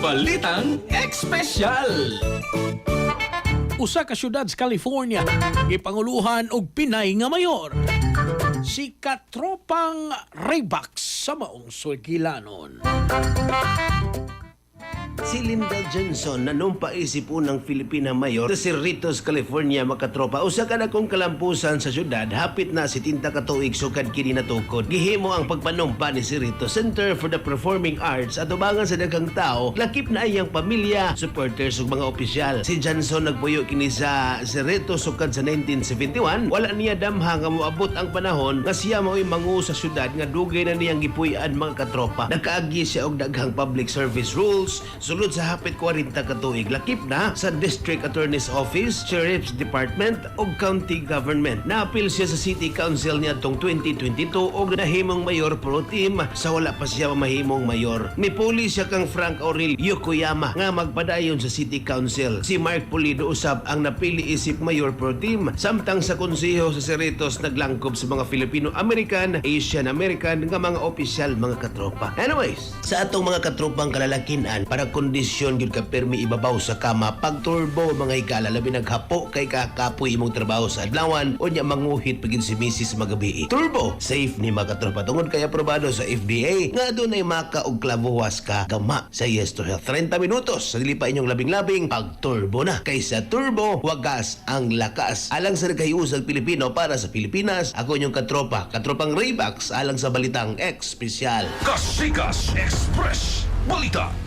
Balitang Espesyal. Usa ka syudad sa California gipanguluhan og Pinay nga mayor. Si Katropang Rayback sa maong Suegilanon. Si Linda Johnson na nung paisip unang Filipina mayor sa Cerritos, California, makatropa. Usa ka na kong kalampusan sa syudad, hapit na si tinta katuig sukad kini natukod. Gihimo ang pagpanumpa ni Cerritos Center for the Performing Arts at ubangan sa daghang tao, lakip na iyang pamilya, supporters ug mga opisyal. Si Johnson nagpuyo kini sa Cerritos sukad sa 1971. Wala niya damha nga moabot ang panahon nga siya mao'y mangu sa syudad nga dugay na niyang gipuy-an mga katropa. Nakaagi siya og daghang public service rules. Sulod sa hapit 40 katuig, lakip na sa District Attorney's Office, Sheriff's Department o County Government. Naapil siya sa City Council niya tong 2022 o nahimong mayor pro tem sa wala pa siya mahimong mayor. Nipuli siya kang Frank Aurel Yokoyama nga magpadayon sa City Council. Si Mark Pulido usab ang napili isip mayor pro tem, samtang sa konseho sa Cerritos naglangkob sa mga Filipino-American, Asian-American nga mga opisyal mga katropa. Anyways, sa atong mga katropang kalalakinan, para kondisyon gyud ka permi ibabaw sa kama pag turbo mga higala labi naghapo kay kakapoy imong trabaho sa adlawan o nya manguhit pagin si Mrs. magabi. Turbo safe ni mga katropa tungod kay aprobado sa FDA nga adunay maka og klavuwas ka gama sa Yes to Health. 30 minutos sa dili pa inyong labing-labing pag turbo na. Kaysa turbo wagas ang lakas. Alang sa nagkahiusag Pilipino para sa Pilipinas, ako inyong katropang Raybacks alang sa Balitang Espesyal. Kasikas Express. Balita